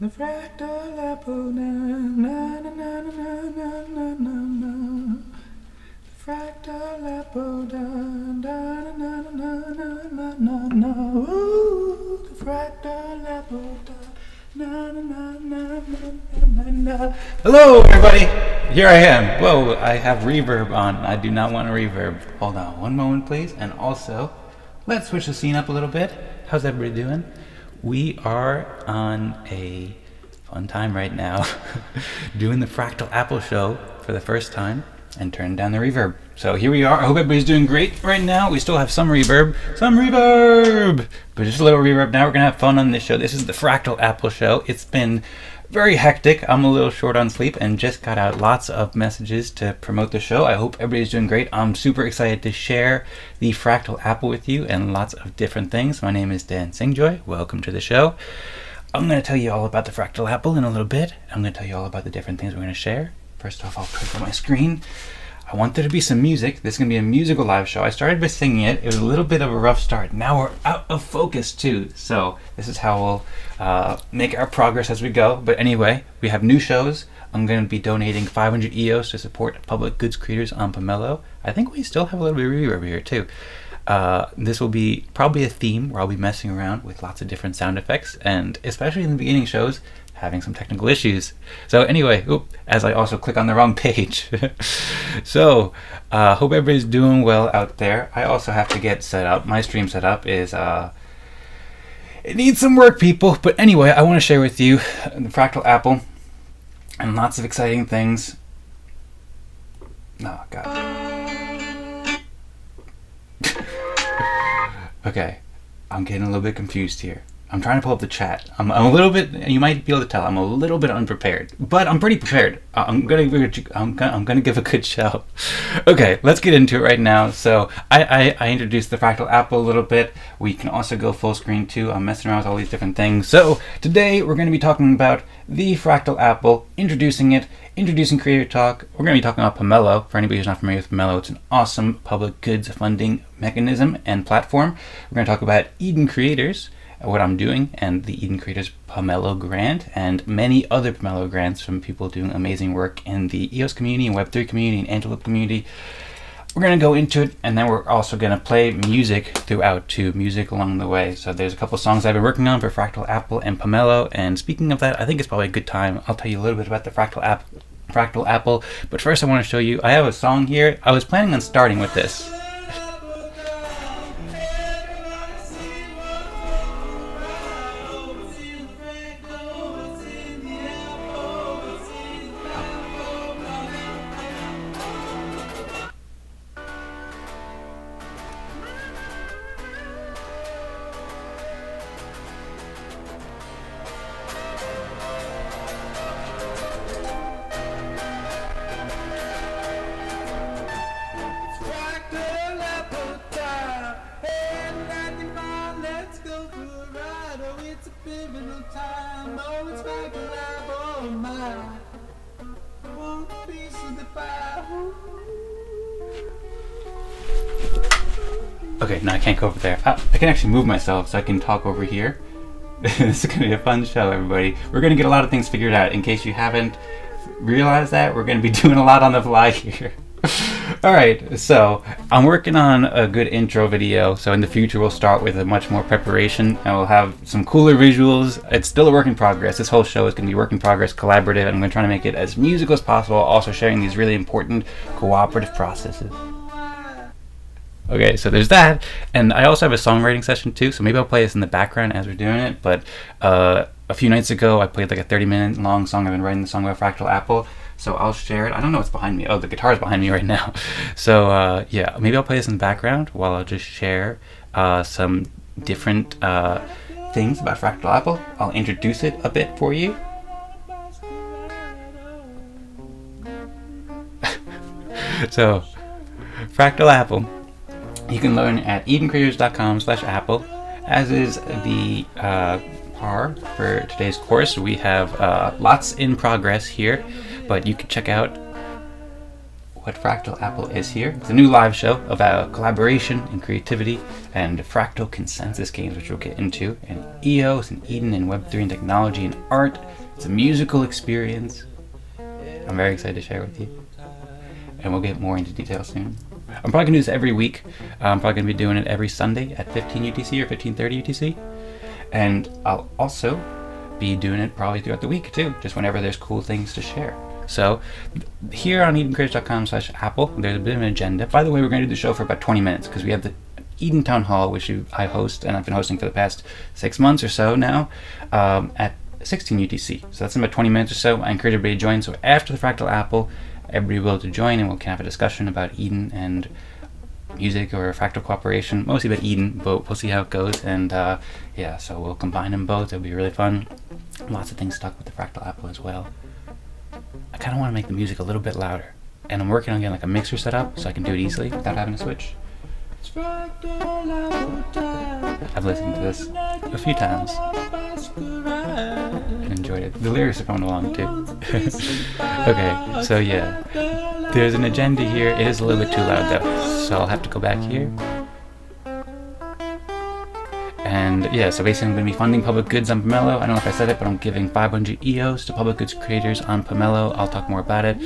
The fractal apple, na na na na na na na na na. The fractal apple, da da na na na na na na na. Ooh, the fractal apple, da na na na na na na na. Hello, everybody. Here I am. Whoa, I have reverb on. I do not want a reverb. Hold on, one moment, please. And also, let's switch the scene up a little bit. How's everybody doing? We are on a fun time right now doing the Fractal Apple show for the first time and turning down the reverb. So here we are. I hope everybody's doing great right now. We still have some reverb, but just a little reverb. Now we're going to have fun on this show. This is the Fractal Apple show. It's been very hectic. I'm a little short on sleep and just got out lots of messages to promote the show. I hope everybody's doing great. I'm super excited to share the Fractal Apple with you and lots of different things. My name is Dan Singjoy. Welcome to the show. I'm going to tell you all about the Fractal Apple in a little bit. I'm going to tell you all about the different things we're going to share. First off, I'll click on my screen. I want there to be some music. This is going to be a musical live show. I started by singing it. It was a little bit of a rough start. Now we're out of focus too. So this is how we'll make our progress as we go. But anyway, we have new shows. I'm going to be donating 500 EOS to support public goods creators on Pomelo. I think we still have a little bit of reverb here too. This will be probably a theme where I'll be messing around with lots of different sound effects, and especially in the beginning shows, having some technical issues. So anyway, as I also click on the wrong page. So, hope everybody's doing well out there. I also have to get set up. My stream setup is, it needs some work, people. But anyway, I want to share with you the Fractal Apple and lots of exciting things. Oh, God. Okay, I'm getting a little bit confused here. I'm trying to pull up the chat. I'm a little bit, you might be able to tell, I'm a little bit unprepared, but I'm pretty prepared. I'm gonna give a good show. Okay, let's get into it right now. So I introduced the Fractal Apple a little bit. We can also go full screen too. I'm messing around with all these different things. So today we're going to be talking about the Fractal Apple, introducing Creator Talk. We're going to be talking about Pomelo. For anybody who's not familiar with Pomelo, it's an awesome public goods funding mechanism and platform. We're going to talk about Eden Creators, what I'm doing, and the Eden Creators Pomelo Grant, and many other Pomelo grants from people doing amazing work in the EOS community and Web3 community and Antelope community. We're going to go into it, and then we're also going to play music throughout too, music along the way. So there's a couple songs I've been working on for Fractal Apple and Pomelo, and speaking of that, I think it's probably a good time. I'll tell you a little bit about the Fractal Apple, but first I want to show you, I have a song here. I was planning on starting with this. Okay, no, I can't go over there. I can actually move myself so I can talk over here. This is going to be a fun show, everybody. We're going to get a lot of things figured out. In case you haven't realized that, we're going to be doing a lot on the fly here. Alright, so I'm working on a good intro video, so in the future we'll start with a much more preparation and we'll have some cooler visuals. It's still a work in progress. This whole show is going to be work in progress, collaborative, and I'm going to try to make it as musical as possible, also sharing these really important cooperative processes. Okay, so there's that, and I also have a songwriting session too, so maybe I'll play this in the background as we're doing it, but a few nights ago I played like a 30-minute long song. I've been writing the song about Fractal Apple, so I'll share it. I don't know what's behind me. Oh, the guitar's behind me right now. So yeah, maybe I'll play this in the background while I'll just share some different things about Fractal Apple. I'll introduce it a bit for you. So, Fractal Apple. You can learn at edencreators.com/apple, as is the par for today's course. We have lots in progress here, but you can check out what Fractal Apple is here. It's a new live show about collaboration and creativity and fractal consensus games, which we'll get into, and EOS and Eden and Web3 and technology and art. It's a musical experience. I'm very excited to share with you. And we'll get more into detail soon. I'm probably going to do this every week. I'm probably going to be doing it every Sunday at 15 UTC or 15:30 UTC. And I'll also be doing it probably throughout the week too, just whenever there's cool things to share. So here on edencreators.com/Apple, there's a bit of an agenda. By the way, we're going to do the show for about 20 minutes because we have the Eden Town Hall, which I host, and I've been hosting for the past 6 months or so now, at 16 UTC. So that's in about 20 minutes or so. I encourage everybody to join. So after the Fractal Apple, everybody will be able to join and we can have a discussion about Eden and music or fractal cooperation, mostly about Eden, but we'll see how it goes. And yeah, so we'll combine them both. It'll be really fun. Lots of things stuck with the Fractal Apple as well. I kind of want to make the music a little bit louder, and I'm working on getting like a mixer set up so I can do it easily without having to switch. I've listened to this a few times and enjoyed it. The lyrics are coming along too. Okay, so yeah, there's an agenda here. It is a little bit too loud though, so I'll have to go back here. And yeah, so basically I'm going to be funding public goods on Pomelo. I don't know if I said it, but I'm giving 500 EOS to public goods creators on Pomelo. I'll talk more about it.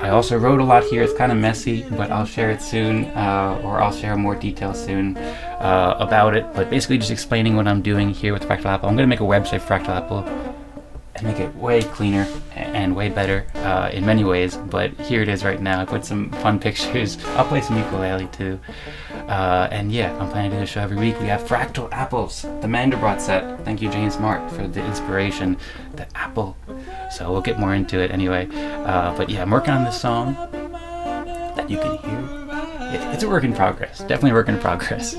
I also wrote a lot here. It's kind of messy, but I'll share it soon, or I'll share more details soon about it. But basically just explaining what I'm doing here with Fractal Apple. I'm going to make a website for Fractal Apple and make it way cleaner and way better in many ways, but here it is right now. I put some fun pictures. I'll play some ukulele too. And yeah, I'm planning to do the show every week. We have Fractal Apples, the Mandelbrot set. Thank you, James Mark, for the inspiration, the apple. So we'll get more into it anyway. But yeah, I'm working on this song that you can hear. It's a work in progress, definitely a work in progress.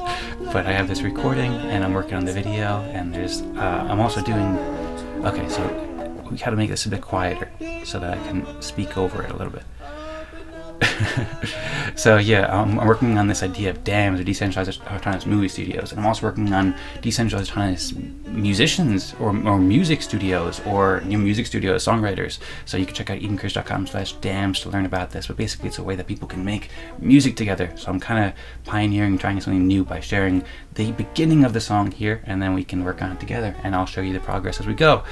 But I have this recording and I'm working on the video, and there's, I'm also doing, okay, so we gotta make this a bit quieter so that I can speak over it a little bit. So yeah, I'm working on this idea of DAMs, or decentralized autonomous movie studios, and I'm also working on decentralized autonomous musicians or music studios, or new music studio songwriters. So you can check out edencreators.com/DAMs to learn about this. But basically, it's a way that people can make music together. So I'm kind of pioneering, trying something new by sharing the beginning of the song here, and then we can work on it together. And I'll show you the progress as we go.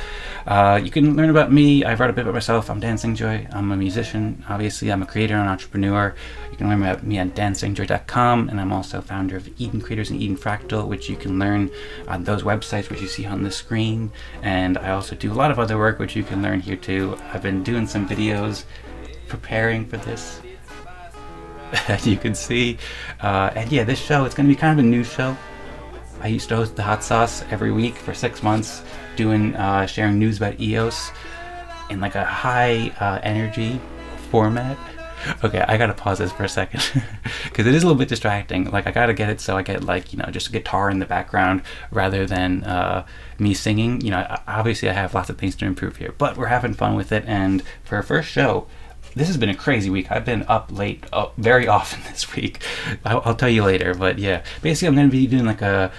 You can learn about me. I've wrote a bit about myself. I'm Dancing Joy. I'm a musician. Obviously, I'm a creator and entrepreneur. You can learn about me at dancingjoy.com, and I'm also founder of Eden Creators and Eden Fractal, which you can learn on those websites which you see on the screen. And I also do a lot of other work which you can learn here too. I've been doing some videos preparing for this, as you can see. And yeah, this show, it's going to be kind of a new show. I used to host the Hot Sauce every week for 6 months, doing sharing news about EOS in like a high energy format. Okay, I gotta pause this for a second because it is a little bit distracting. Like, I gotta get it so I get, like, you know, just a guitar in the background rather than me singing. You know, obviously I have lots of things to improve here, but we're having fun with it. And for our first show, this has been a crazy week. I've been up late very often this week. I'll tell you later, but yeah, basically I'm gonna be doing like a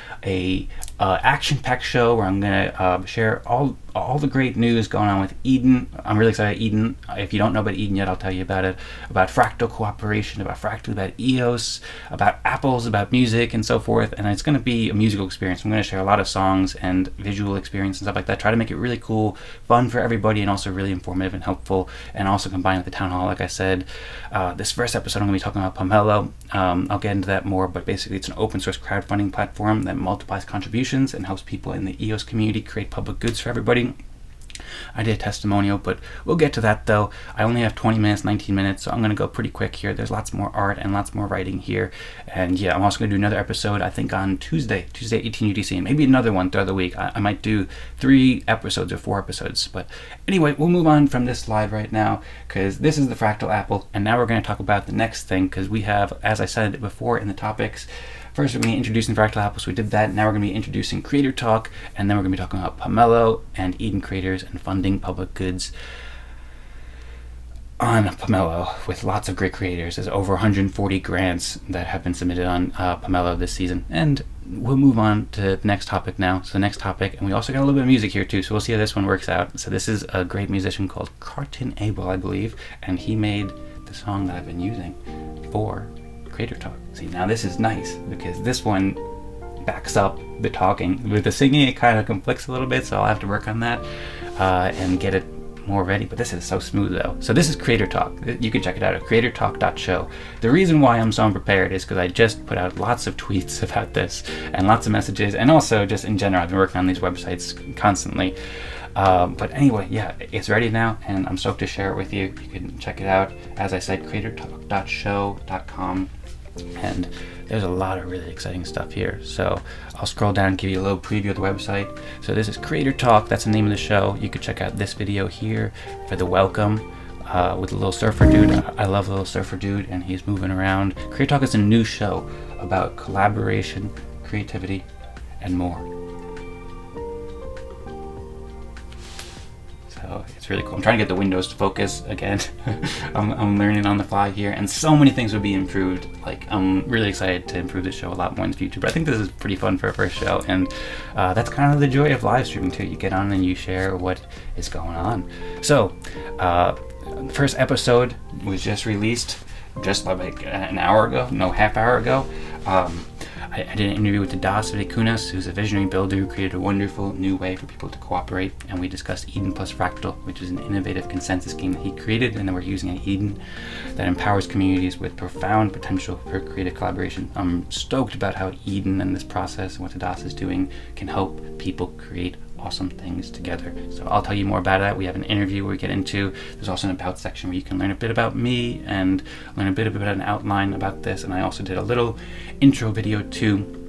action-packed show where I'm gonna share all the great news going on with Eden. I'm really excited about Eden. If you don't know about Eden yet, I'll tell you about it. About fractal cooperation, about Fractal, about EOS, about apples, about music, and so forth. And it's going to be a musical experience. I'm going to share a lot of songs and visual experience and stuff like that. Try to make it really cool, fun for everybody, and also really informative and helpful, and also combine with the town hall, like I said. This first episode, I'm going to be talking about Pomelo. I'll get into that more, but basically it's an open source crowdfunding platform that multiplies contributions and helps people in the EOS community create public goods for everybody. I did a testimonial, but we'll get to that though. I only have 20 minutes, 19 minutes, so I'm going to go pretty quick here. There's lots more art and lots more writing here. And yeah, I'm also going to do another episode, I think on Tuesday 18 UTC, and maybe another one throughout the week. I might do 3 episodes or 4 episodes. But anyway, we'll move on from this slide right now, because this is the Fractal Apple. And now we're going to talk about the next thing, because we have, as I said before in the topics, first, we're going to be introducing Fractal Apple, so we did that. Now we're going to be introducing Creator Talk, and then we're going to be talking about Pomelo and Eden Creators and funding public goods on Pomelo with lots of great creators. There's over 140 grants that have been submitted on Pomelo this season. And we'll move on to the next topic now. So the next topic, and we also got a little bit of music here too, so we'll see how this one works out. So this is a great musician called Carton Abel, I believe, and he made the the song that I've been using for Creator Talk. See, now this is nice because this one backs up the talking. With the singing, it kind of conflicts a little bit, so I'll have to work on that and get it more ready. But this is so smooth though. So this is Creator Talk. You can check it out at creatortalk.show. The reason why I'm so unprepared is because I just put out lots of tweets about this and lots of messages, and also just in general I've been working on these websites constantly. But anyway, yeah, it's ready now, and I'm stoked to share it with you. You can check it out, as I said, creatortalk.show.com, and there's a lot of really exciting stuff here. So I'll scroll down and give you a little preview of the website. So this is Creator Talk. That's the name of the show. You could check out this video here for the welcome with the little surfer dude. I love the little surfer dude, and he's moving around. Creator Talk is a new show about collaboration, creativity, and more. So it's really cool. I'm trying to get the windows to focus again. I'm learning on the fly here, and so many things would be improved. Like, I'm really excited to improve this show a lot more in the future, but I think this is pretty fun for a first show, and that's kind of the joy of live streaming too. You get on and you share what is going on. So the first episode was just released just like an hour ago, no, half hour ago. I did an interview with Das Kunas, who's a visionary builder who created a wonderful new way for people to cooperate, and we discussed Eden plus Fractal, which is an innovative consensus game that he created and that we're using at Eden that empowers communities with profound potential for creative collaboration. I'm stoked about how Eden and this process and what Das is doing can help people create awesome things together. So I'll tell you more about that. We have an interview where we get into, there's also an about section where you can learn a bit about me and learn a bit about an outline about this, and I also did a little intro video too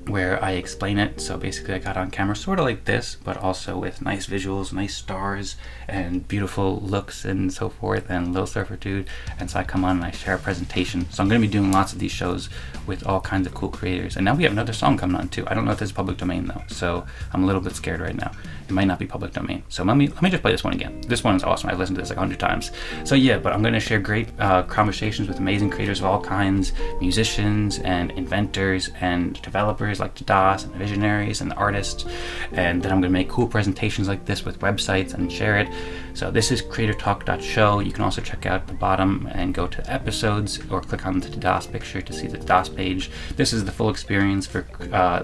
where I explain it. So basically I got on camera sort of like this, but also with nice visuals, nice stars, and beautiful looks and so forth, and Little Surfer Dude. And so I come on and I share a presentation. So I'm going to be doing lots of these shows with all kinds of cool creators. And now we have another song coming on too. I don't know if this is public domain though, so I'm a little bit scared right now. It might not be public domain. So let me just play this one again. This one is awesome. I've listened to this like 100 times. So yeah, but I'm going to share great conversations with amazing creators of all kinds, musicians and inventors and developers like Das and visionaries and artists, and then I'm going to make cool presentations like this with websites and share it. So this is creatortalk.show. You can also check out the bottom and go to episodes or click on the Das picture to see the Das page. This is the full experience for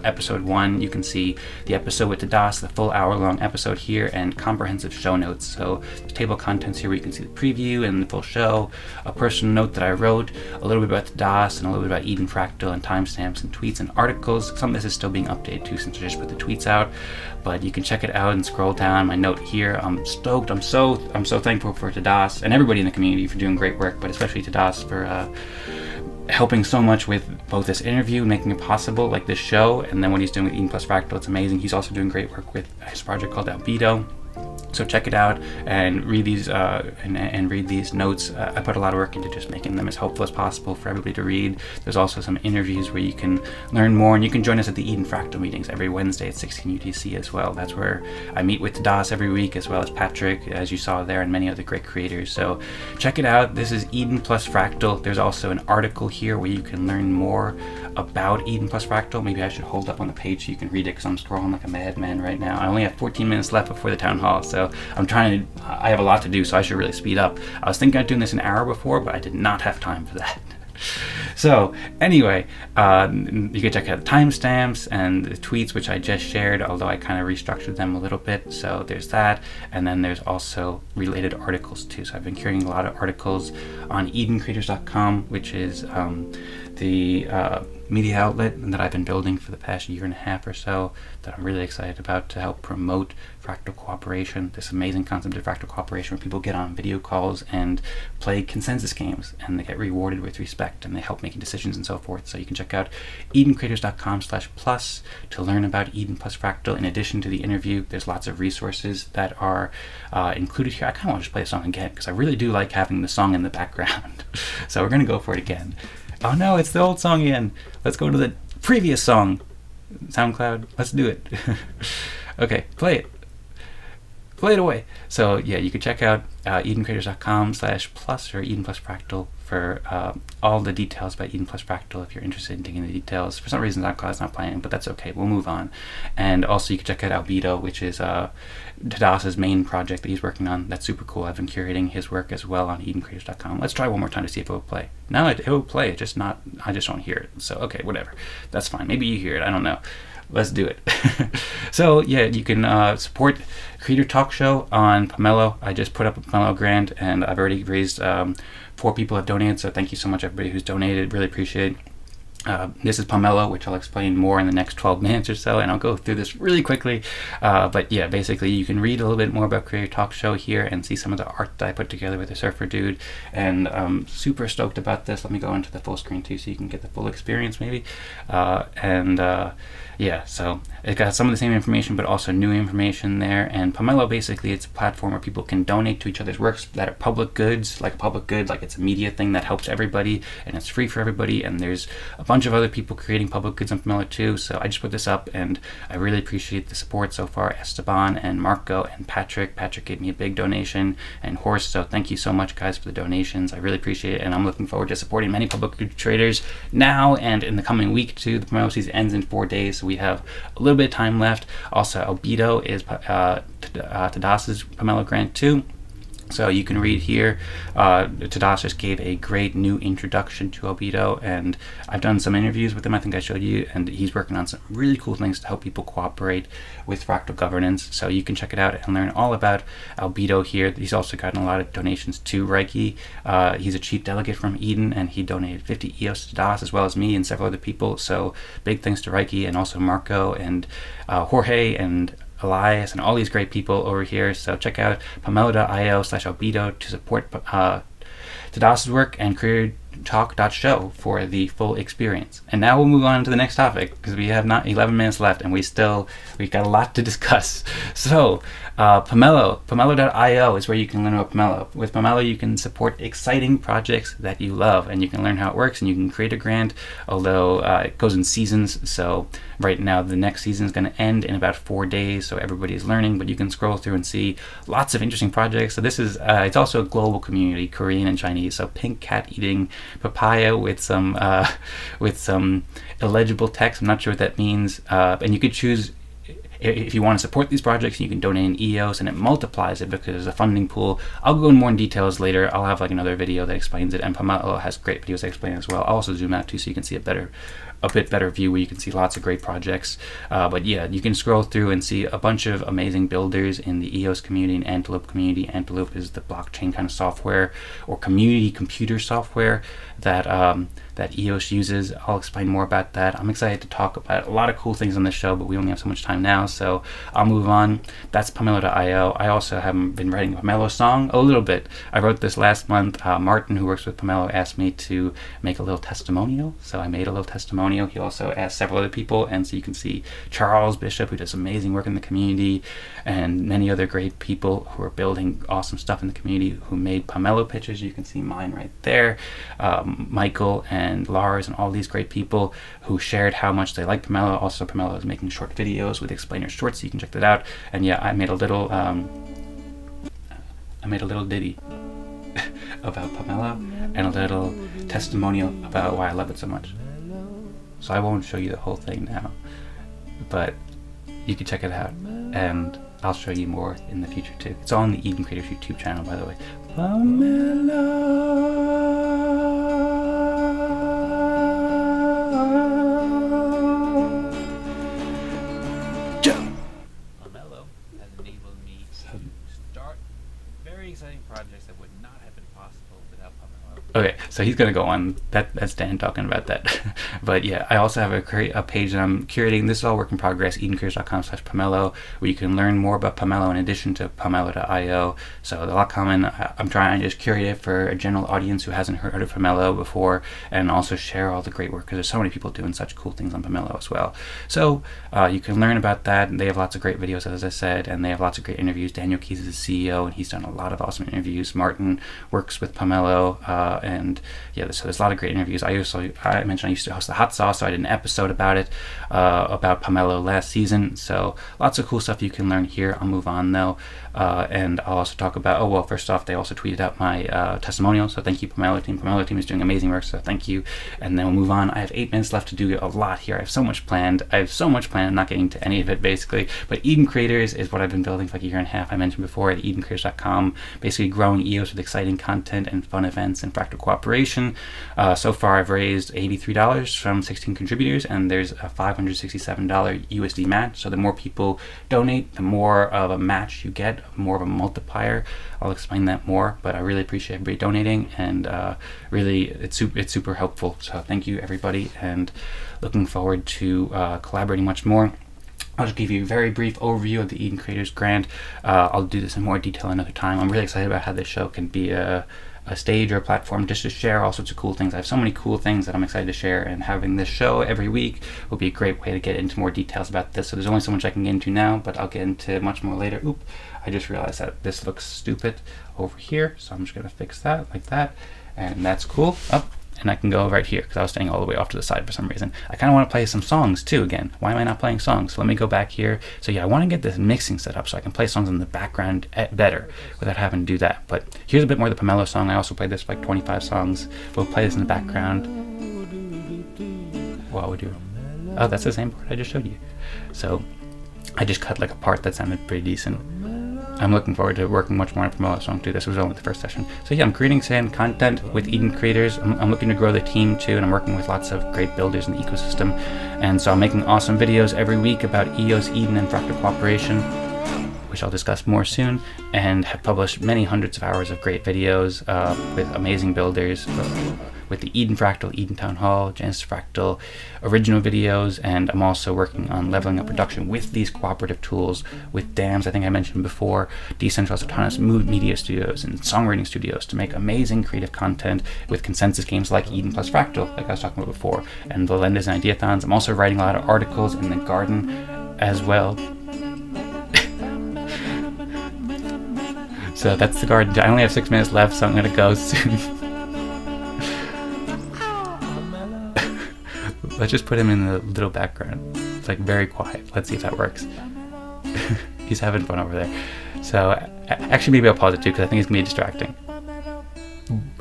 episode 1. You can see the episode with the Das, the full hour-long episode here, and comprehensive show notes. So the table of contents here where you can see the preview and the full show, a personal note that I wrote, a little bit about the Das, and a little bit about Eden Fractal, and timestamps and tweets and articles. Some of this is still being updated too since I just put the tweets out, but you can check it out and scroll down. My note here, I'm stoked. I'm so thankful for Das and everybody in the community for doing great work, but especially to Das for helping so much with both this interview, making it possible, like this show, and then what he's doing with Eden plus Fractal. It's amazing. He's also doing great work with his project called Albedo. So check it out and read these and read these notes. I put a lot of work into just making them as helpful as possible for everybody to read. There's also some interviews where you can learn more, and you can join us at the Eden Fractal meetings every Wednesday at 16 UTC as well. That's where I meet with Das every week, as well as Patrick, as you saw there, and many other great creators. So check it out. This is Eden plus Fractal. There's also an article here where you can learn more about Eden plus Fractal. Maybe I should hold up on the page so you can read it, because I'm scrolling like a madman right now. I only have 14 minutes left before the town hall, so I have a lot to do, so I should really speed up. I was thinking of doing this an hour before, but I did not have time for that. So anyway, you can check out the timestamps and the tweets, which I just shared, although I kind of restructured them a little bit. So there's that, and then there's also related articles too. So I've been curating a lot of articles on edencreators.com, which is the media outlet that I've been building for the past year and a half or so, that I'm really excited about to help promote fractal cooperation, this amazing concept of fractal cooperation where people get on video calls and play consensus games, and they get rewarded with respect, and they help making decisions and so forth. So you can check out edencreators.com/plus to learn about Eden plus Fractal. In addition to the interview, there's lots of resources that are included here. I kind of want to just play a song again, because I really do like having the song in the background. So we're going to go for it again. Oh no, it's the old song again. Let's go to the previous song. SoundCloud, let's do it. Okay, play it. Play it away. So yeah, you can check out edencreators.com/plus or Eden plus Fractal for all the details about Eden plus Fractal if you're interested in digging the details. For some reason, that class is not playing, but that's okay. We'll move on. And also, you can check out Albedo, which is Tadas's main project that he's working on. That's super cool. I've been curating his work as well on EdenCreators.com. Let's try one more time to see if it will play. No, it will play. It's just not. I just don't hear it. So okay, whatever. That's fine. Maybe you hear it. I don't know. Let's do it. So yeah, you can support Creator Talk Show on Pomelo. I just put up a Pomelo grant, and I've already raised 4 people have donated. So thank you so much, everybody who's donated. Really appreciate it. This is Pomelo, which I'll explain more in the next 12 minutes or so, and I'll go through this really quickly. But yeah, basically you can read a little bit more about Creator Talk Show here and see some of the art that I put together with the Surfer Dude, and I'm super stoked about this. Let me go into the full screen too so you can get the full experience maybe. Yeah, so it got some of the same information but also new information there. And Pomelo, basically it's a platform where people can donate to each other's works that are public goods, like it's a media thing that helps everybody and it's free for everybody. And there's a bunch of other people creating public goods on Pomelo too, so I just put this up and I really appreciate the support so far. Esteban and Marco and Patrick gave me a big donation, and Horst, so thank you so much guys for the donations. I really appreciate it, and I'm looking forward to supporting many public good traders now and in the coming week too. The Pomelo season ends in 4 days, so we have a little bit of time left. Also, Albedo is Tadas's Pomelo grant too. So you can read here, Tadas just gave a great new introduction to Albedo, and I've done some interviews with him, I think I showed you, and he's working on some really cool things to help people cooperate with fractal governance. So you can check it out and learn all about Albedo here. He's also gotten a lot of donations to Reiki. He's a chief delegate from Eden, and he donated 50 EOS to Tadas, as well as me and several other people. So big thanks to Reiki, and also Marco and Jorge and Elias and all these great people over here. So check out pomelo.io/albedo to support Tadas's work, and creatortalk.show for the full experience. And now we'll move on to the next topic because we have not 11 minutes left and we've got a lot to discuss. So pomelo.io is where you can learn about Pomelo. With Pomelo you can support exciting projects that you love, and you can learn how it works, and you can create a grant, although it goes in seasons. So right now the next season is going to end in about 4 days, so everybody is learning, but you can scroll through and see lots of interesting projects. So this is it's also a global community, Korean and Chinese. So pink cat eating papaya with some illegible text. I'm not sure what that means, and you could choose if you want to support these projects. You can donate in EOS, and it multiplies it because there's a funding pool. I'll go in more in details later. I'll have like another video that explains it, and Pomelo has great videos that explain it as well. I'll also zoom out too so you can see a bit better view where you can see lots of great projects. But yeah, you can scroll through and see a bunch of amazing builders in the EOS community and Antelope community. Antelope is the blockchain kind of software or community computer software that EOS uses. I'll explain more about that. I'm excited to talk about a lot of cool things on this show, but we only have so much time now, so I'll move on. That's pomelo.io. I also have been writing a Pomelo song a little bit. I wrote this last month. Martin, who works with Pomelo, asked me to make a little testimonial, so I made a little testimonial. He also asked several other people, and so you can see Charles Bishop, who does amazing work in the community, and many other great people who are building awesome stuff in the community who made Pomelo pitches. You can see mine right there. Michael and Lars and all these great people who shared how much they like Pomelo. Also, Pomelo is making short videos with explainer shorts, so you can check that out. And yeah, I made a little ditty about Pomelo and a little testimonial about why I love it so much. So I won't show you the whole thing now, but you can check it out, and I'll show you more in the future too. It's all on the Eden Creators YouTube channel, by the way. Pomelo. Pomelo has enabled me to start very exciting projects that would not have been possible without Pomelo. Okay, so he's gonna go on. That's Dan talking about that. But yeah, I also have a page that I'm curating. This is all work in progress. EdenCreators.com/Pomelo, where you can learn more about Pomelo in addition to pomelo.io. So there's a lot coming. I'm trying to just curate it for a general audience who hasn't heard of Pomelo before, and also share all the great work because there's so many people doing such cool things on Pomelo as well. So you can learn about that. They have lots of great videos, as I said, and they have lots of great interviews. Daniel Keys is the CEO, and he's done a lot of awesome interviews. Martin works with Pomelo. and yeah, so there's a lot of great interviews. I mentioned I used to host the Hot Sauce, so I did an episode about it, about pomelo last season. So lots of cool stuff you can learn here. I'll move on though, and I'll also talk about, first off, they also tweeted out my testimonial, so thank you, Pomelo Team. Pomelo Team is doing amazing work, so thank you. And then we'll move on. I have 8 minutes left to do a lot here. I have so much planned. I'm not getting to any of it basically, but Eden Creators is what I've been building for like a year and a half. I mentioned before at EdenCreators.com, basically growing EOS with exciting content and fun events and Fractal cooperation. So far I've raised $83 from 16 contributors, and there's a $567 USD match. So the more people donate, the more of a match you get, more of a multiplier. I'll explain that more, but I really appreciate everybody donating, and really it's super helpful. So thank you everybody, and looking forward to collaborating much more. I'll just give you a very brief overview of the Eden Creators Grant. I'll do this in more detail another time. I'm really excited about how this show can be a stage or a platform just to share all sorts of cool things. I have so many cool things that I'm excited to share, and having this show every week will be a great way to get into more details about this. So there's only so much I can get into now, but I'll get into much more later. Oop, I just realized that this looks stupid over here, so I'm just going to fix that like that, and that's cool. And I can go right here because I was staying all the way off to the side for some reason. I kind of want to play some songs too again. Why am I not playing songs? So let me go back here. So yeah, I want to get this mixing set up so I can play songs in the background better without having to do that. But here's a bit more of the Pomelo song. I also played this for like 25 songs. We'll play this in the background while we do. Oh, that's the same part I just showed you. So I just cut like a part that sounded pretty decent. I'm looking forward to working much more on Pomelo song too. This was only the first session. So yeah, I'm creating some content with Eden Creators. I'm looking to grow the team too, and I'm working with lots of great builders in the ecosystem. And so I'm making awesome videos every week about EOS, Eden, and Fractal cooperation, which I'll discuss more soon, and have published many hundreds of hours of great videos with amazing builders, with the Eden Fractal, Eden Town Hall, Genesis Fractal original videos, and I'm also working on leveling up production with these cooperative tools with DAMs, I think I mentioned before, decentralized autonomous media studios and songwriting studios to make amazing creative content with consensus games like Eden plus Fractal, like I was talking about before, and the Lendas and Ideathons. I'm also writing a lot of articles in the garden as well. So that's the garden. I only have 6 minutes left, so I'm gonna go soon. Let's just put him in the little background. It's like very quiet. Let's see if that works. He's having fun over there. So actually maybe I'll pause it too, because I think it's gonna be distracting.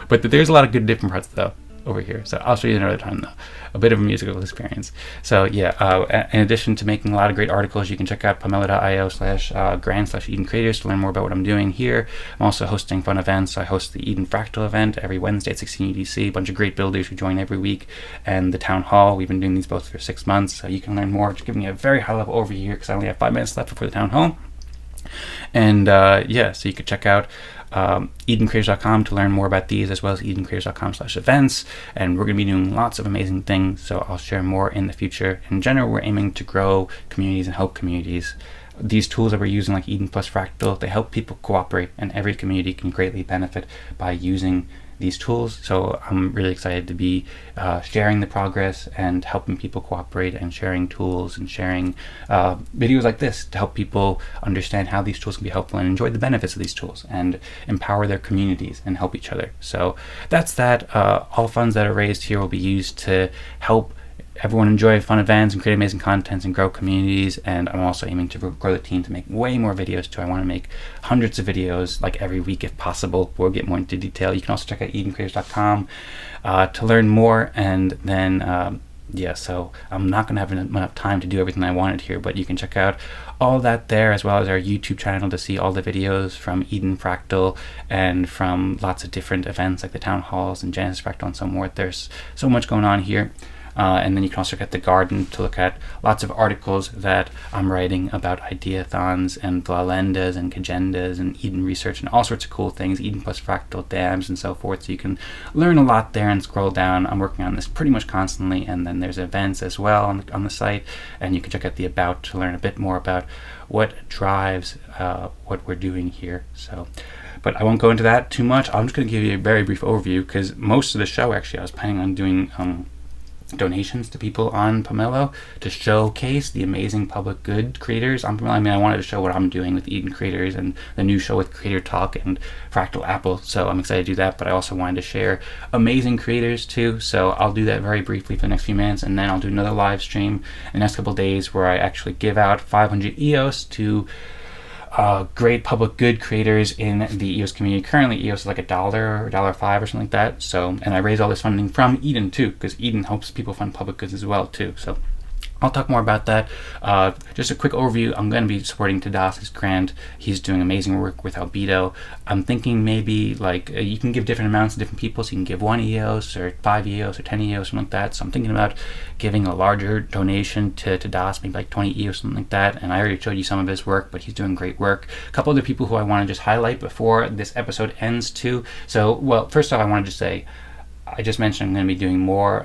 But there's a lot of good different parts though over here. So I'll show you another time though. A bit of a musical experience. So yeah, in addition to making a lot of great articles, you can check out pomelo.io/grant/Eden Creators to learn more about what I'm doing here. I'm also hosting fun events. I host the Eden Fractal event every Wednesday at 16 UDC. A bunch of great builders who join every week. And the Town Hall, we've been doing these both for 6 months. So you can learn more. Just giving you a very high level overview here because I only have 5 minutes left before the Town Hall. And yeah, so you could check out EdenCreators.com to learn more about these, as well as EdenCreators.com/events. And we're going to be doing lots of amazing things, so I'll share more in the future. In general, we're aiming to grow communities and help communities. These tools that we're using, like Eden plus Fractal, they help people cooperate, and every community can greatly benefit by using these tools. So I'm really excited to be sharing the progress and helping people cooperate, and sharing tools and sharing videos like this to help people understand how these tools can be helpful and enjoy the benefits of these tools and empower their communities and help each other. So that's that. All funds that are raised here will be used to help everyone enjoy fun events and create amazing content and grow communities. And I'm also aiming to grow the team to make way more videos too. I want to make hundreds of videos like every week if possible. We'll get more into detail. You can also check out EdenCreators.com to learn more. And then yeah, so I'm not going to have enough time to do everything I wanted here, but you can check out all that there, as well as our YouTube channel to see all the videos from Eden Fractal and from lots of different events like the Town Halls and Genesis Fractal and so more. There's so much going on here. And then you can also look at the garden to look at lots of articles that I'm writing about ideathons and Lendas and Kagendas and Eden research and all sorts of cool things, Eden plus Fractal dams and so forth. So you can learn a lot there and scroll down. I'm working on this pretty much constantly. And then there's events as well on the site. And you can check out the About to learn a bit more about what drives what we're doing here. So, but I won't go into that too much. I'm just going to give you a very brief overview, because most of the show actually I was planning on doing donations to people on Pomelo to showcase the amazing public good creators on Pomelo. I mean, I wanted to show what I'm doing with Eden Creators and the new show with Creator Talk and Fractal Apple, so I'm excited to do that, but I also wanted to share amazing creators too, so I'll do that very briefly for the next few minutes, and then I'll do another live stream in the next couple days where I actually give out 500 EOS to great public good creators in the EOS community. Currently, EOS is like $1 or $1.05 or something like that. So, and I raise all this funding from Eden too, because Eden helps people fund public goods as well too. So, I'll talk more about that. Just a quick overview. I'm going to be supporting Tadas's grant. He's doing amazing work with Albedo. I'm thinking maybe like you can give different amounts to different people. So you can give 1 EOS or 5 EOS or 10 EOS, something like that. So I'm thinking about giving a larger donation to Tadas, maybe like 20 EOS, something like that. And I already showed you some of his work, but he's doing great work. A couple other people who I want to just highlight before this episode ends too. So, well, first off, I wanted to say, I just mentioned I'm going to be doing more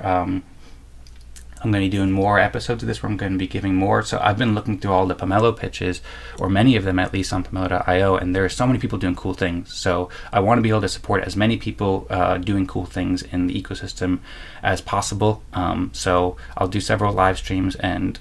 I'm going to be doing more episodes of this where I'm going to be giving more. So I've been looking through all the Pomelo pitches, or many of them at least, on Pomelo.io, and there are so many people doing cool things. So I want to be able to support as many people doing cool things in the ecosystem as possible. So I'll do several live streams and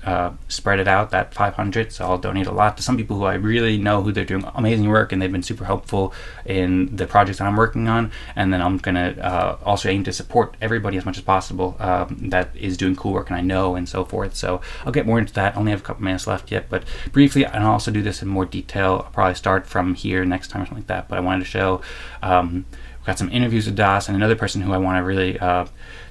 spread it out, that 500. So I'll donate a lot to some people who I really know who they're doing amazing work and they've been super helpful in the projects that I'm working on. And then I'm going to also aim to support everybody as much as possible that is doing cool work and I know, and so forth. So I'll get more into that. I only have a couple minutes left yet, but briefly, and I'll also do this in more detail. I'll probably start from here next time or something like that. But I wanted to show we've got some interviews with Das, and another person who I want to really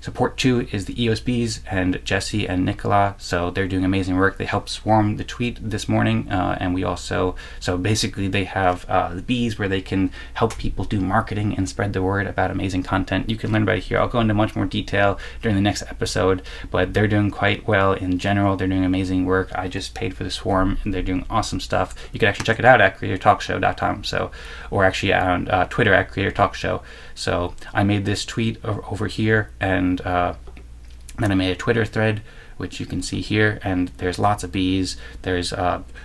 support too is the EOSBs and Jesse and Nicola. So they're doing amazing work. They helped swarm the tweet this morning, and we also, so basically they have the bees where they can help people do marketing and spread the word about amazing content. You can learn about it here. I'll go into much more detail during the next episode, but they're doing quite well in general. They're doing amazing work. I just paid for the swarm, and they're doing awesome stuff. You can actually check it out at creatortalkshow.com. So, or actually on Twitter at creatortalkshow. So I made this tweet over here, and then I made a Twitter thread, which you can see here, and there's lots of bees. There's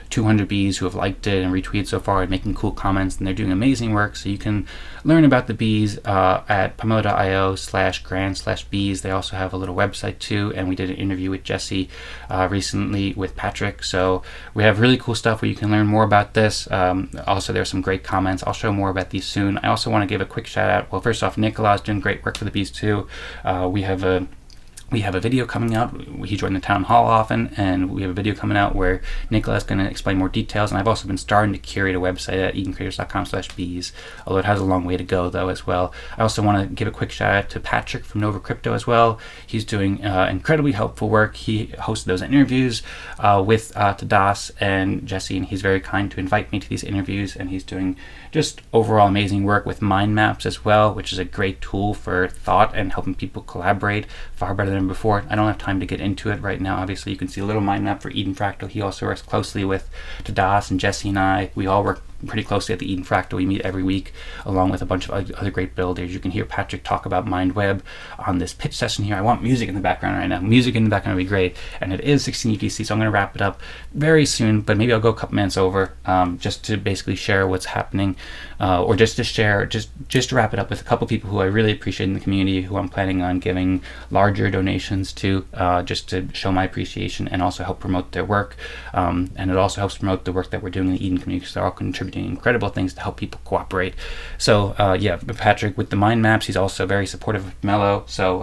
200 bees who have liked it and retweeted so far and making cool comments, and they're doing amazing work. So you can learn about the bees at pomelo.io/grant/bees. They also have a little website too, and we did an interview with Jesse recently with Patrick. So we have really cool stuff where you can learn more about this. Also, there's some great comments. I'll show more about these soon. I also want to give a quick shout out. Well, first off, Nicolas doing great work for the bees too. We have a video coming out. He joined the town hall often, and we have a video coming out where Nicolas is going to explain more details. And I've also been starting to curate a website at edencreators.com/bees, although it has a long way to go though as well. I also want to give a quick shout out to Patrick from Nova Crypto as well. He's doing incredibly helpful work. He hosted those interviews with Tadas and Jesse, and he's very kind to invite me to these interviews, and he's doing just overall amazing work with mind maps as well, which is a great tool for thought and helping people collaborate far better than before. I don't have time to get into it right now. Obviously, you can see a little mind map for Eden Fractal. He also works closely with Tadas and Jesse and I. We all work pretty closely at the Eden Fractal. We meet every week along with a bunch of other great builders. You can hear Patrick talk about MindWeb on this pitch session here. I want music in the background right now. Music in the background would be great. And it is 16 UTC, so I'm going to wrap it up very soon, but maybe I'll go a couple minutes over just to basically share what's happening or just to wrap it up with a couple people who I really appreciate in the community, who I'm planning on giving larger donations to, just to show my appreciation and also help promote their work. And it also helps promote the work that we're doing in the Eden community, because they're all contributing incredible things to help people cooperate. So yeah, Patrick with the mind maps, he's also very supportive of Mello. So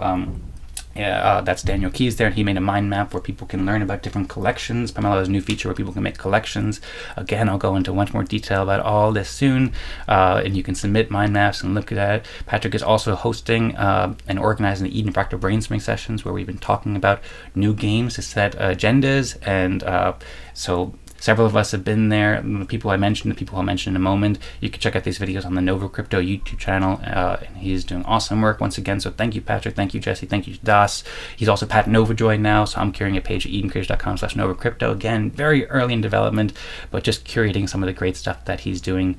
that's Daniel Keys there, and he made a mind map where people can learn about different collections. Pomelo has a new feature where people can make collections. Again, I'll go into much more detail about all this soon, and you can submit mind maps and look at it. Patrick is also hosting and organizing the Eden Fractal brainstorming sessions, where we've been talking about new games to set agendas, and so several of us have been there. The people I'll mention in a moment. You can check out these videos on the Nova Crypto YouTube channel, and he's doing awesome work once again. So thank you, Patrick. Thank you, Jesse. Thank you, Das. He's also Pat Novajoy now, so I'm carrying a page at edencreators.com/NovaCrypto. Again, very early in development, but just curating some of the great stuff that he's doing.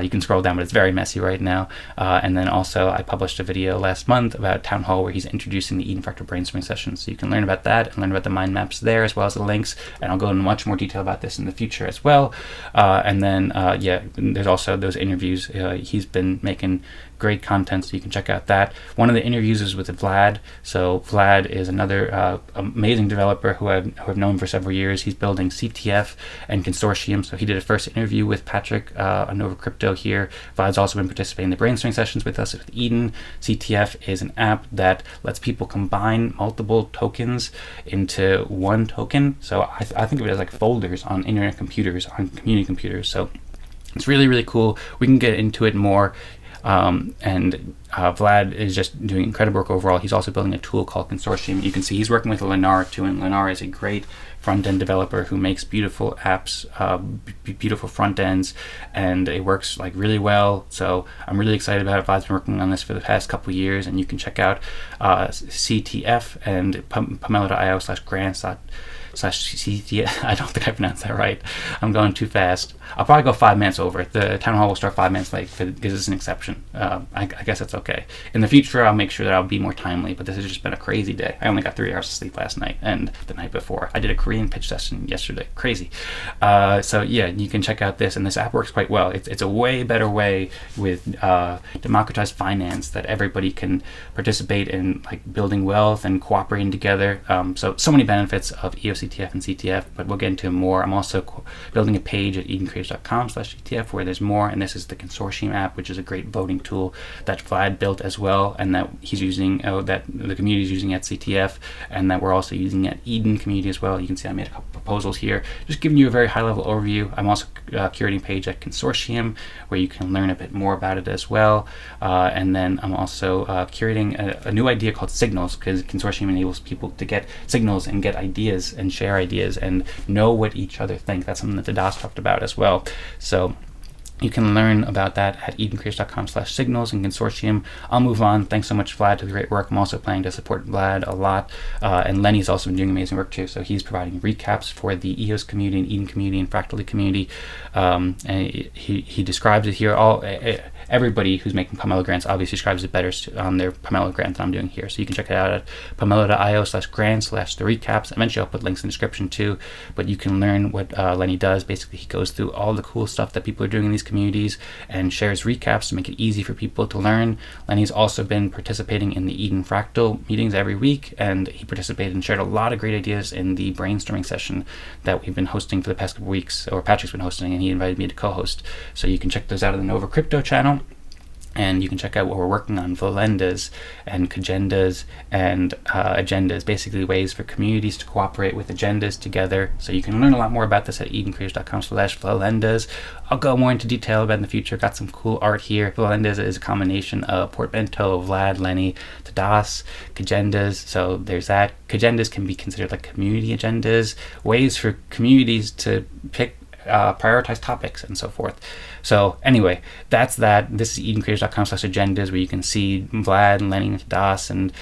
You can scroll down, but it's very messy right now. And then also, I published a video last month about Town Hall where he's introducing the Eden Fractal brainstorming sessions. So you can learn about that and learn about the mind maps there, as well as the links. And I'll go into much more detail about this in the future as well. And then there's also those interviews. He's been making great content, so you can check out that. One of the interviews is with Vlad. So Vlad is another amazing developer who I've known for several years. He's building CTF and Consortium. So he did a first interview with Patrick on Nova Crypto here. Vlad's also been participating in the brainstorming sessions with us with Eden. CTF is an app that lets people combine multiple tokens into one token. So I think of it as like folders on internet computers, on community computers. So it's really, really cool. We can get into it more. Vlad is just doing incredible work overall. He's also building a tool called Consortium. You can see he's working with Lennar too, and Lennar is a great front-end developer who makes beautiful apps, beautiful front ends, and it works like really well. So I'm really excited about it. Vlad's been working on this for the past couple of years, and you can check out CTF and pomelo.io/grants/CTF. I don't think I pronounced that right. I'm going too fast. I'll probably go 5 minutes over. The town hall will start 5 minutes late because it's an exception. I guess that's okay. In the future, I'll make sure that I'll be more timely, but this has just been a crazy day. I only got 3 hours of sleep last night and the night before. I did a Korean pitch session yesterday. Crazy. So yeah, you can check out this, and this app works quite well. It's a way better way with democratized finance that everybody can participate in, like building wealth and cooperating together. So many benefits of EOCTF and CTF, but we'll get into more. I'm also building a page at edencreators.com/CTF where there's more, and this is the Consortium app, which is a great voting tool that Vlad built as well, and that he's using, that the community is using at CTF, and that we're also using at Eden community as well. You can see I made a couple proposals here, just giving you a very high-level overview. I'm also curating a page at Consortium where you can learn a bit more about it as well, and then I'm also curating a new idea called Signals, because Consortium enables people to get signals and get ideas and share ideas and know what each other think. That's something that the DOS talked about as well. So you can learn about that at edencreators.com/signals and Consortium. I'll move on. Thanks so much, Vlad, for the great work. I'm also planning to support Vlad a lot. And Lenny's also been doing amazing work too. So he's providing recaps for the EOS community and Eden community and Fractal community. And he describes it here. Everybody who's making Pomelo grants obviously describes it better on their Pomelo grant that I'm doing here. So you can check it out at pomelo.io/grants/the recaps. Eventually I'll put links in the description too, but you can learn what Lenny does. Basically, he goes through all the cool stuff that people are doing in these communities and shares recaps to make it easy for people to learn. Lenny's also been participating in the Eden Fractal meetings every week, and he participated and shared a lot of great ideas in the brainstorming session that we've been hosting for the past couple weeks, or Patrick's been hosting, and he invited me to co-host. So you can check those out on the Nova Crypto channel. And you can check out what we're working on, Valendas and Kagendas and agendas, basically ways for communities to cooperate with agendas together. So you can learn a lot more about this at edencreators.com/Valendas. I'll go more into detail about it in the future. Got some cool art here. Valendas is a combination of Portbento, Vlad, Lenny, Tadas, Kagendas. So there's that. Kagendas can be considered like community agendas, ways for communities to pick prioritize topics and so forth. So anyway, that's that. This is edencreators.com/agendas, where you can see Vlad and Lenny and Das and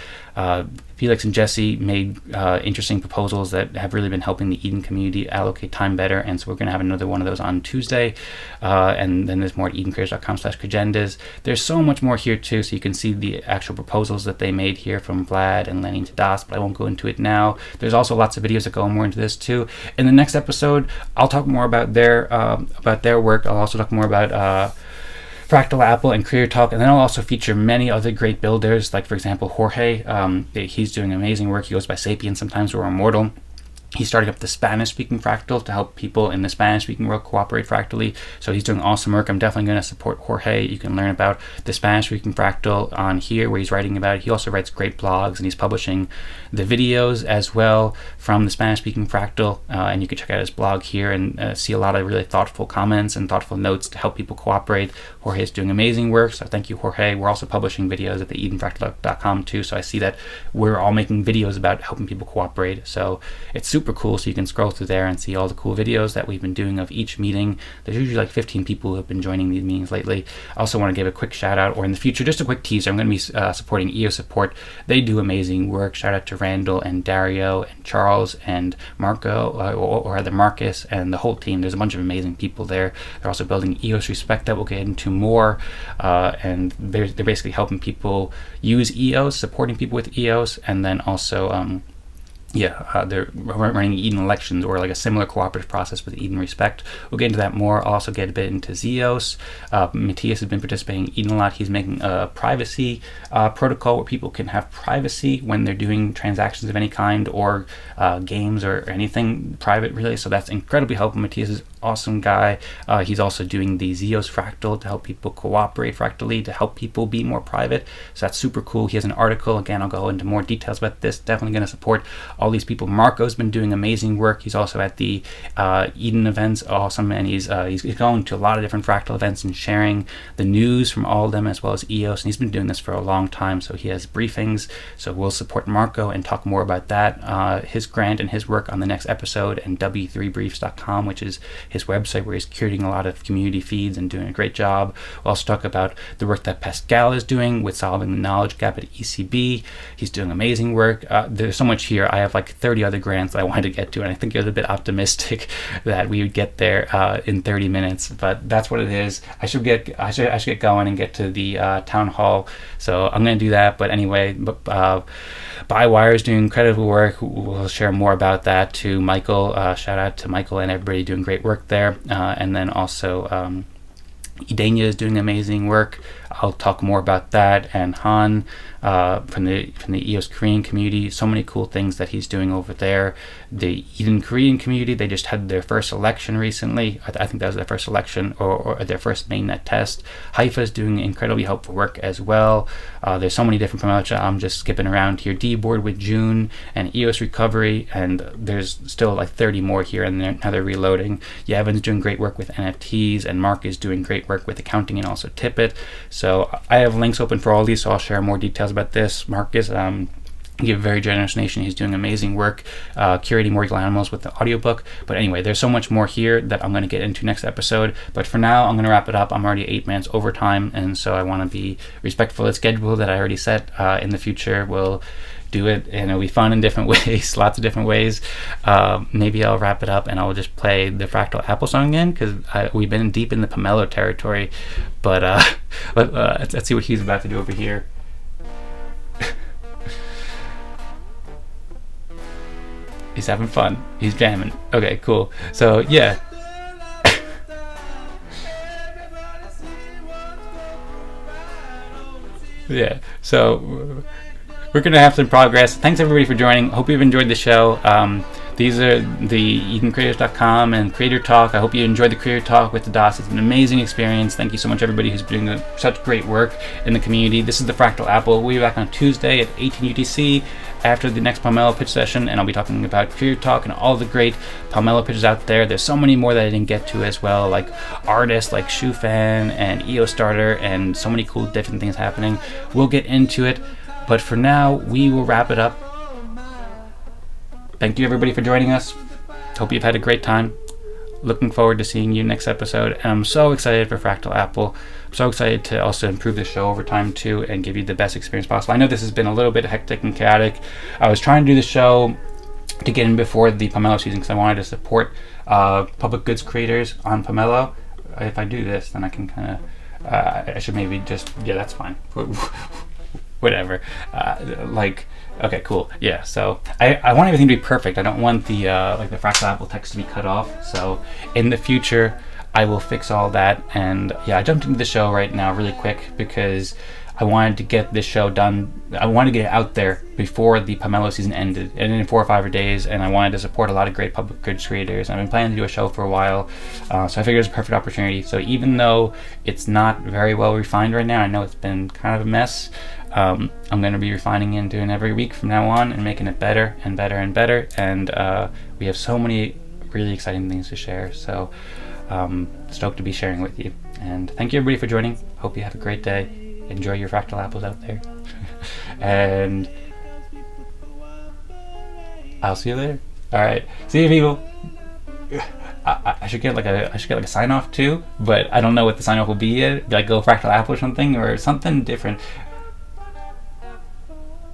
Felix and Jesse made interesting proposals that have really been helping the Eden community allocate time better. And so we're going to have another one of those on Tuesday. And then there's more at edencreators.com/agendas. There's so much more here too. So you can see the actual proposals that they made here from Vlad and Lenny to Das, but I won't go into it now. There's also lots of videos that go more into this too. In the next episode, I'll talk more about their work. I'll also talk more about Fractal, Apple, and Career Talk, and then I'll also feature many other great builders, like for example Jorge. He's doing amazing work. He goes by Sapien sometimes, or Immortal. He's starting up the Spanish-speaking Fractal to help people in the Spanish-speaking world cooperate fractally. So he's doing awesome work. I'm definitely going to support Jorge. You can learn about the Spanish-speaking Fractal on here, where he's writing about it. He also writes great blogs, and he's publishing the videos as well from the Spanish-speaking Fractal. And you can check out his blog here and see a lot of really thoughtful comments and thoughtful notes to help people cooperate. Jorge is doing amazing work, so thank you, Jorge. We're also publishing videos at the edenfractal.com too. So I see that we're all making videos about helping people cooperate. So it's super cool. So you can scroll through there and see all the cool videos that we've been doing of each meeting. There's usually like 15 people who have been joining these meetings lately. I also want to give a quick shout out, or in the future, just a quick teaser. I'm going to be supporting EO Support. They do amazing work. Shout out to Randall and Dario and Charles and Marco, or rather Marcus, and the whole team. There's a bunch of amazing people there. They're also building EOS Respect that we'll get into more, and they're basically helping people use EOS, supporting people with EOS, and then also they're running Eden elections, or like a similar cooperative process with Eden Respect. We'll get into that more. I'll also get a bit into Zeos. Matthias has been participating in Eden a lot. He's making a privacy protocol where people can have privacy when they're doing transactions of any kind, or games or anything private, really. So that's incredibly helpful. Matthias is awesome guy. He's also doing the Zeos Fractal to help people cooperate fractally, to help people be more private. So that's super cool. He has an article. Again, I'll go into more details about this. Definitely going to support all these people. Marco's been doing amazing work. He's also at the Eden events, awesome, and he's going to a lot of different Fractal events and sharing the news from all of them, as well as EOS, and he's been doing this for a long time, so he has briefings. So we'll support Marco and talk more about that, his grant and his work, on the next episode, and w3briefs.com, which is his website where he's curating a lot of community feeds and doing a great job. We'll also talk about the work that Pascal is doing with solving the knowledge gap at ECB. He's doing amazing work. There's so much here. I have like 30 other grants that I wanted to get to, and I think it was a bit optimistic that we would get there in 30 minutes, but that's what it is. I should get going and get to the town hall, so I'm going to do that. But anyway, Bywire is doing incredible work. We'll share more about that to Michael. Shout out to Michael and everybody doing great work there, and then also Idenia is doing amazing work. I'll talk more about that, and Han from the EOS Korean community. So many cool things that he's doing over there. The Eden Korean community, they just had their first election recently. I think that was their first election, or their first mainnet test. Haifa is doing incredibly helpful work as well. There's so many different promotions. I'm just skipping around here. D-Board with June and EOS Recovery, and there's still like 30 more here, and now they're reloading. Yavin's doing great work with NFTs, and Mark is doing great work with accounting and also Tippet. So I have links open for all these, so I'll share more details about this. Mark is give a very generous nation. He's doing amazing work curating More Eagle Animals with the audiobook. But anyway, there's so much more here that I'm going to get into next episode. But for now, I'm going to wrap it up. I'm already 8 minutes over time, and so I want to be respectful of the schedule that I already set. In the future, we'll do it, and it'll be fun in different ways, lots of different ways. Maybe I'll wrap it up and I'll just play the Fractal Apple song again, because we've been deep in the Pomelo territory. But let's see what he's about to do over here. He's having fun. He's jamming. Okay, cool. So yeah. Yeah. So we're gonna have some progress. Thanks everybody for joining. Hope you've enjoyed the show. These are the EdenCreators.com and Creator Talk. I hope you enjoyed the Creator Talk with the DOS. It's an amazing experience. Thank you so much, everybody who's been doing such great work in the community. This is the Fractal Apple. We'll be back on Tuesday at 18 UTC after the next Pomelo pitch session, and I'll be talking about Creator Talk and all the great Pomelo pitches out there. There's so many more that I didn't get to as well, like artists like Shufan and EO Starter, and so many cool different things happening. We'll get into it, but for now, we will wrap it up. Thank you everybody for joining us. Hope you've had a great time. Looking forward to seeing you next episode. And I'm so excited for Fractal Apple. I'm so excited to also improve the show over time too, and give you the best experience possible. I know this has been a little bit hectic and chaotic. I was trying to do the show to get in before the Pomelo season, because I wanted to support public goods creators on Pomelo. If I do this, then I can kind of, I should maybe just, yeah, that's fine. Whatever. Okay, cool. Yeah, so I want everything to be perfect. I don't want the the Fractal Apple text to be cut off. So in the future, I will fix all that. And yeah, I jumped into the show right now really quick because I wanted to get this show done. I wanted to get it out there before the Pomelo season ended, and in 4 or 5 days. And I wanted to support a lot of great public goods creators. I've been planning to do a show for a while, so I figured it was a perfect opportunity. So even though it's not very well refined right now, I know it's been kind of a mess. I'm going to be refining and doing every week from now on, and making it better and better and better. And we have so many really exciting things to share. So stoked to be sharing with you. And thank you everybody for joining. Hope you have a great day. Enjoy your Fractal Apples out there. And I'll see you later. All right. See you people. I should get like a sign off too, but I don't know what the sign off will be yet. Like go Fractal Apple or something different.